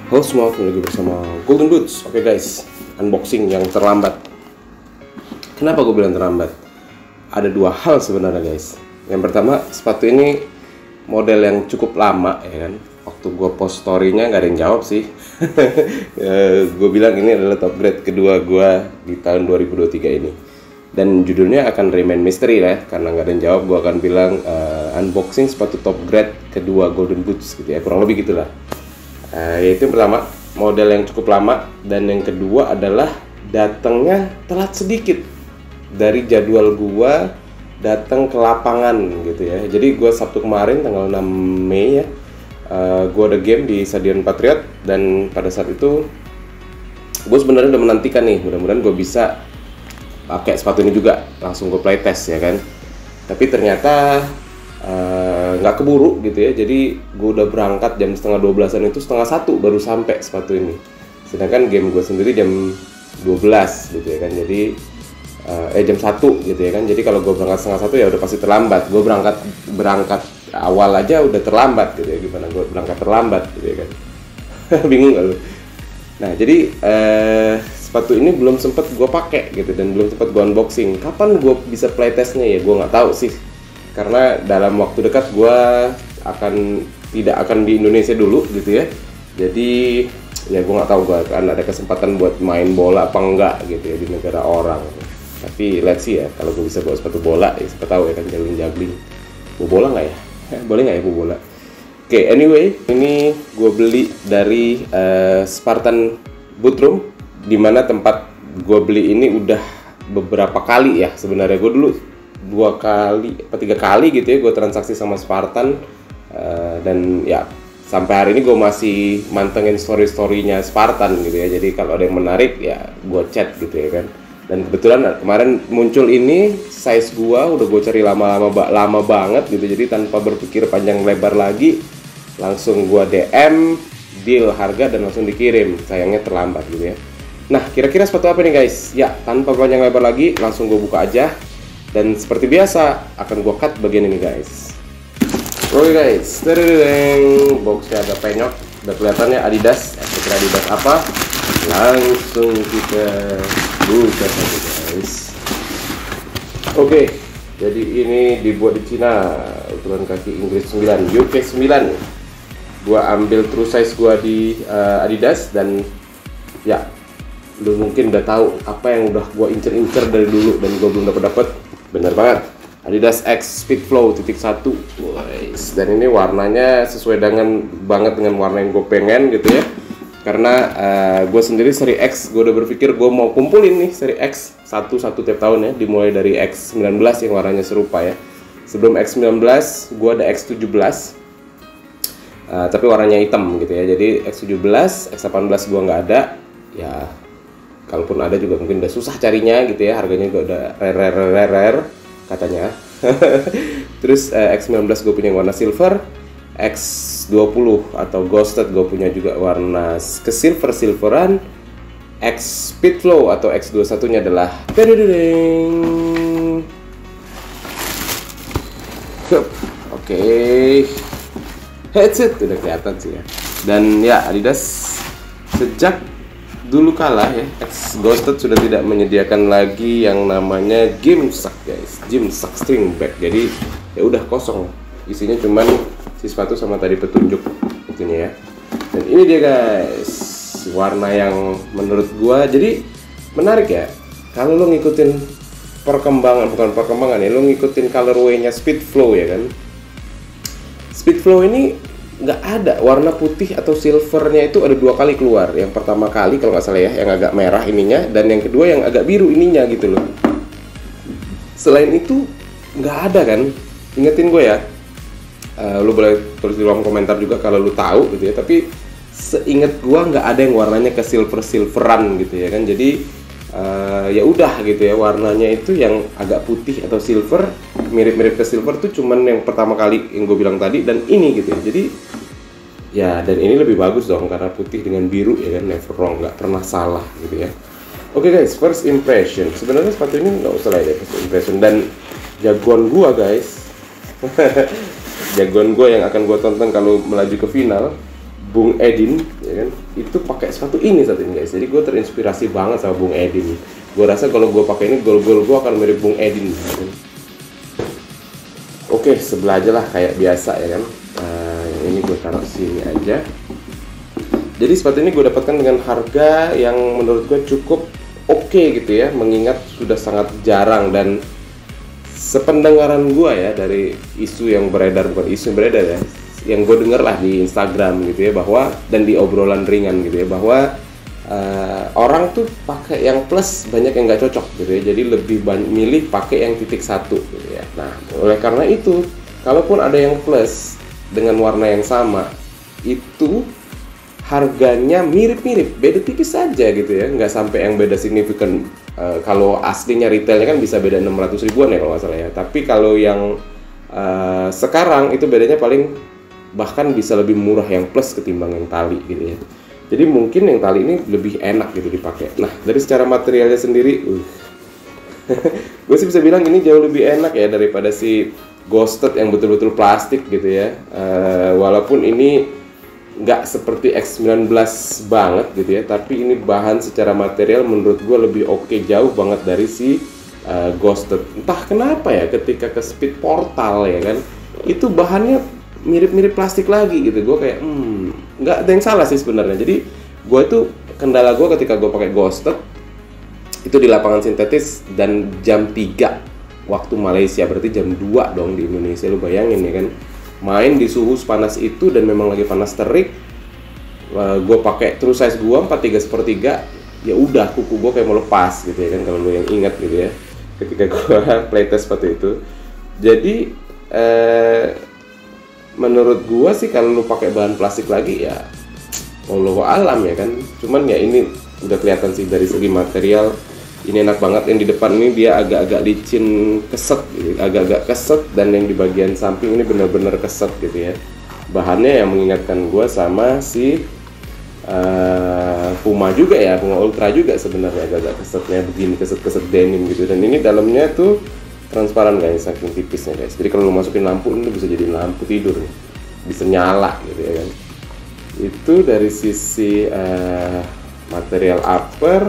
Halo semua, kembali lagi bersama Golden Boots. Oke guys, unboxing yang terlambat. Kenapa gue bilang terlambat? Ada dua hal sebenarnya guys. Yang pertama, sepatu ini model yang cukup lama ya kan. Waktu gue post story-nya nggak ada yang jawab sih. Gue bilang ini adalah top grade kedua gue di tahun 2023 ini. Dan judulnya akan remain mystery lah, karena nggak ada yang jawab. Gue akan bilang unboxing sepatu top grade kedua Golden Boots gitu ya, kurang lebih gitulah. Yaitu yang pertama, model yang cukup lama, dan yang kedua adalah datangnya telat sedikit dari jadwal gua datang ke lapangan gitu ya. Jadi gua Sabtu kemarin tanggal 6 Mei ya, gua ada game di Stadion Patriot, dan pada saat itu gua sebenarnya udah menantikan nih, mudah-mudahan gua bisa pakai sepatu ini juga, langsung gua playtest ya kan. Tapi ternyata nggak keburu gitu ya, jadi gue udah berangkat jam setengah 12-an, itu setengah 1 baru sampai sepatu ini, sedangkan game gue sendiri jam 12 gitu ya kan. Jadi jam 1 gitu ya kan. Jadi kalau gue berangkat setengah 1 ya udah pasti terlambat. Gue berangkat awal aja udah terlambat gitu ya, gimana gue berangkat terlambat gitu ya kan. Bingung gak lu? Nah jadi sepatu ini belum sempet gue pakai gitu, dan belum sempet gue unboxing. Kapan gue bisa playtestnya ya gue nggak tahu sih, karena dalam waktu dekat gue tidak akan di Indonesia dulu gitu ya. Jadi ya gue nggak tahu gue akan ada kesempatan buat main bola apa enggak gitu ya di negara orang. Tapi let's see ya, kalau gue bisa bawa sepatu bola ya siapa tahu ya kan, juggling. Bawa bola nggak ya? Boleh nggak ya bawa bola? Oke, anyway, ini gue beli dari Spartan Bootroom, dimana tempat gue beli ini udah beberapa kali ya sebenarnya. Gue dulu 2 kali atau 3 kali gitu ya gue transaksi sama Spartan, dan ya sampai hari ini gue masih mantengin story-storynya Spartan gitu ya. Jadi kalau ada yang menarik ya gue chat gitu ya kan. Dan kebetulan kemarin muncul ini, size gue udah gue cari lama banget gitu. Jadi tanpa berpikir panjang lebar lagi, langsung gue DM, deal harga, dan langsung dikirim. Sayangnya terlambat gitu ya. Nah, kira-kira sepatu apa nih guys? Ya, tanpa panjang lebar lagi, langsung gue buka aja. Dan seperti biasa akan gue cut bagian ini guys. Oke guys, boxnya agak penyok, udah kelihatannya Adidas. Kira Adidas apa? Langsung kita buka saja guys. Oke, jadi ini dibuat di Cina, ukuran kaki Inggris 9, UK 9. Gua ambil true size gua di Adidas, dan ya lu mungkin udah tahu apa yang udah gua incer-incer dari dulu dan gua belum dapet. Bener banget, Adidas X Speedflow .1. Dan ini warnanya sesuai banget dengan warna yang gue pengen gitu ya. Karena gue sendiri seri X, gue udah berpikir gue mau kumpulin nih seri X satu tiap tahun ya, dimulai dari X19 yang warnanya serupa ya. Sebelum X19 gue ada X17, tapi warnanya hitam gitu ya. Jadi X17, X18 gue nggak ada ya. Kalaupun ada juga mungkin udah susah carinya gitu ya, harganya juga udah rare katanya. Terus X19 gue punya warna silver, X20 atau ghosted gue punya juga warna silveran, X Speedflow atau X21 nya adalah oke, headset udah kelihatan sih ya. Dan ya Adidas sejak dulu kalah ya, X Ghosted sudah tidak menyediakan lagi yang namanya Gymshark guys, Gymshark string bag. Jadi ya udah kosong, isinya cuman si sepatu sama tadi petunjuk itunya ya. Dan ini dia guys, warna yang menurut gua jadi menarik ya. Kalau lo ngikutin bukan perkembangan ya, lo ngikutin colorway-nya Speedflow ya kan. Speedflow ini nggak ada warna putih atau silvernya, itu ada 2 kali keluar. Yang pertama kali kalau nggak salah ya, yang agak merah ininya, dan yang kedua yang agak biru ininya gitu loh. Selain itu nggak ada kan. Ingetin gue ya, lu boleh tulis di kolom komentar juga kalau lu tahu gitu ya. Tapi seinget gue nggak ada yang warnanya ke silveran gitu ya kan. Jadi ya udah gitu ya, warnanya itu yang agak putih atau silver, mirip-mirip ke silver tuh cuman yang pertama kali yang gue bilang tadi, dan ini gitu ya. Jadi ya, dan ini lebih bagus dong karena putih dengan biru ya kan, never wrong, nggak pernah salah gitu ya. Oke guys, first impression, sebenarnya sepatu ini nggak usah lah ya first impression. Dan jagoan gua guys, jagoan gua yang akan gua tonton kalau melaju ke final Bung Edin, ya kan, itu pakai sepatu ini saat ini guys. Jadi gue terinspirasi banget sama Bung Edin. Gue rasa kalau gue pakai ini, gol-gol gue akan mirip Bung Edin. Ya kan? Oke, sebelah aja lah kayak biasa ya kan. Yang ini gue taruh sini aja. Jadi sepatu ini gue dapatkan dengan harga yang menurut gue cukup oke gitu ya, mengingat sudah sangat jarang. Dan sependengaran gue ya dari isu yang beredar, bukan isu yang beredar ya, yang gue denger lah di Instagram gitu ya, bahwa dan di obrolan ringan gitu ya, bahwa orang tuh pakai yang plus banyak yang nggak cocok gitu ya, jadi lebih milih pakai yang titik satu gitu ya. Nah, oleh karena itu, kalaupun ada yang plus dengan warna yang sama, itu harganya mirip-mirip, beda tipis saja gitu ya, nggak sampai yang beda signifikan. Kalau aslinya retailnya kan bisa beda 600 ribuan ya kalau nggak salah ya, tapi kalau yang sekarang itu bedanya paling bahkan bisa lebih murah yang plus ketimbang yang tali gitu ya. Jadi mungkin yang tali ini lebih enak gitu dipakai. Nah, dari secara materialnya sendiri, gue sih bisa bilang ini jauh lebih enak ya daripada si Ghosted yang betul-betul plastik gitu ya. Walaupun ini nggak seperti X19 banget gitu ya, tapi ini bahan secara material menurut gue lebih oke, jauh banget dari si Ghosted. Entah kenapa ya, ketika ke Speed Portal ya kan, itu bahannya mirip-mirip plastik lagi gitu. Gue kayak nggak ada yang salah sih sebenarnya. Jadi gue tuh, kendala gue ketika gue pakai Ghosted itu di lapangan sintetis dan jam 3 waktu Malaysia, berarti jam 2 dong di Indonesia. Lu bayangin ya kan, main di suhu panas itu dan memang lagi panas terik. Gue pakai true size gue 43/3, ya udah kuku gue kayak mau lepas gitu ya kan, kalau lu yang ingat gitu ya ketika gue playtest seperti itu. Jadi menurut gue sih kalau lu pakai bahan plastik lagi ya wallahu alam ya kan. Cuman ya ini udah kelihatan sih dari segi material ini enak banget. Yang di depan ini dia agak-agak licin, keset gitu, agak-agak keset, dan yang di bagian samping ini benar-benar keset gitu ya. Bahannya yang mengingatkan gue sama si Puma juga ya, Puma Ultra juga sebenarnya, agak-agak kesetnya begini, keset-keset denim gitu. Dan ini dalamnya tuh transparan guys, saking tipisnya guys. Jadi kalau lu masukin lampu ini bisa jadi lampu tidur nih, bisa nyala gitu ya kan. Itu dari sisi material upper.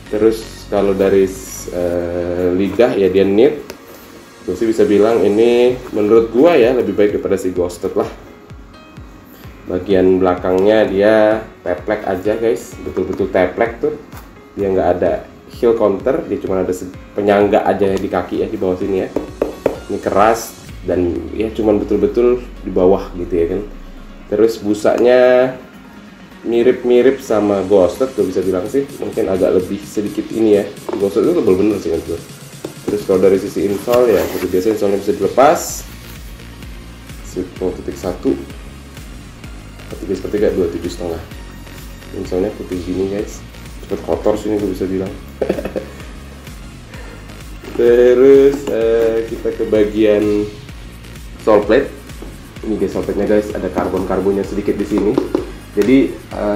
Terus kalau dari lidah ya dia knit. Gue sih bisa bilang ini menurut gua ya lebih baik daripada si Ghosted lah. Bagian belakangnya dia teplek aja guys, betul-betul teplek tuh. Dia nggak ada heel counter, dia cuma ada penyangga aja di kaki ya, di bawah sini ya. Ini keras dan ya cuman betul-betul di bawah gitu ya kan. Terus busanya mirip-mirip sama Ghosted, gue bisa bilang sih, mungkin agak lebih sedikit ini ya. Ghosted itu tebal bener sih kan gue. Terus kalau dari sisi insole ya, seperti biasa insole bisa dilepas. Sipol titik 1, seperti 27,5. Insole-nya putih gini guys, cepet kotor sini gue bisa bilang. Terus kita ke bagian sole plate. Ini guys sole plate-nya guys, ada karbonnya sedikit di sini. Jadi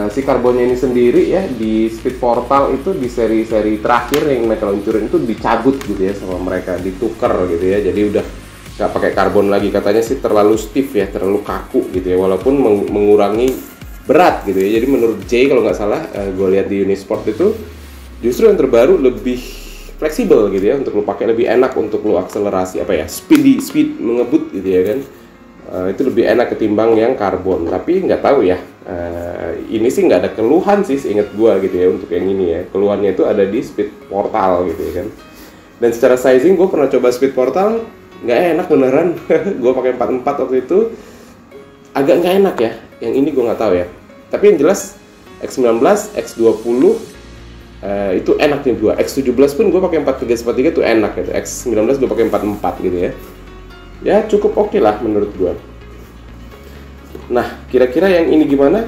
si karbonnya ini sendiri ya di Speed Portal itu di seri-seri terakhir yang mereka luncurin itu dicabut gitu ya sama mereka, ditukar gitu ya. Jadi udah nggak pakai karbon lagi, katanya sih terlalu stiff ya, terlalu kaku gitu ya, walaupun mengurangi berat gitu ya. Jadi menurut Jay kalau nggak salah, gue lihat di Unisport itu justru yang terbaru lebih fleksibel gitu ya, untuk lo pakai lebih enak untuk lo akselerasi apa ya, speed mengebut gitu ya kan. Itu lebih enak ketimbang yang karbon. Tapi nggak tahu ya, ini sih nggak ada keluhan sih seingat gua gitu ya untuk yang ini ya. Keluhannya itu ada di Speed Portal gitu ya kan. Dan secara sizing gua pernah coba Speed Portal, nggak enak beneran. Gua pakai 44 waktu itu, agak nggak enak ya. Yang ini gua nggak tahu ya. Tapi yang jelas X19, X20 itu enak nih gua. X17 pun gua pakai 43/3 tuh enak gitu. X19 gua pakai 44 gitu ya. Ya cukup oke lah menurut gua. Nah, kira-kira yang ini gimana?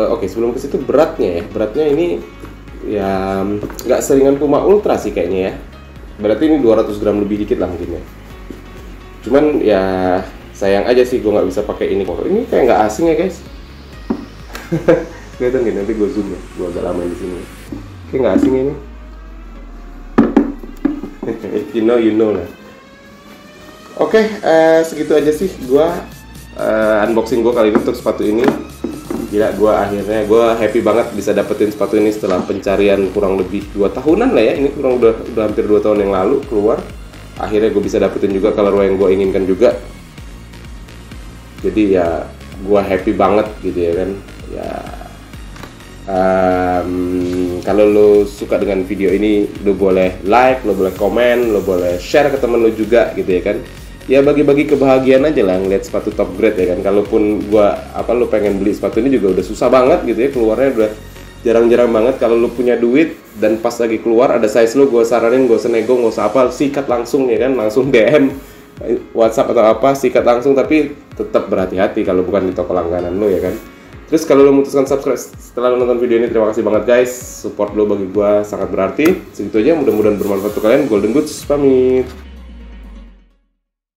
Oke, sebelum ke situ beratnya ya. Beratnya ini ya nggak seringan Puma Ultra sih kayaknya ya. Berarti ini 200 gram lebih dikit lah mungkin ya. Cuman ya sayang aja sih gua nggak bisa pakai ini. Ini kayak nggak asing ya guys. Kelihatan gini, nanti gua zoom ya. Gua agak lama di sini. Kayak nggak asing ini. If you know lah. Oke, segitu aja sih gua unboxing gua kali ini untuk sepatu ini. Gila, gue happy banget bisa dapetin sepatu ini setelah pencarian kurang lebih 2 tahunan lah ya. Ini kurang udah hampir 2 tahun yang lalu keluar. Akhirnya gue bisa dapetin juga colorway yang gue inginkan juga. Jadi ya gue happy banget gitu ya kan. Ya kalau lo suka dengan video ini, lo boleh like, lo boleh komen, lo boleh share ke temen lo juga gitu ya kan. Ya bagi-bagi kebahagiaan aja lah ngeliat sepatu top grade ya kan. Kalaupun lo pengen beli sepatu ini juga udah susah banget gitu ya, keluarnya udah jarang-jarang banget. Kalau lo punya duit dan pas lagi keluar ada size lo, gue saranin gak usah nego, gak usah apa, sikat langsung ya kan, langsung DM WhatsApp atau apa, sikat langsung. Tapi tetap berhati-hati kalau bukan di toko langganan lo ya kan. Terus kalau lo memutuskan subscribe setelah lo nonton video ini, terima kasih banget guys. Support lo bagi gue sangat berarti. Segitu aja, mudah-mudahan bermanfaat untuk kalian. Golden Goods pamit.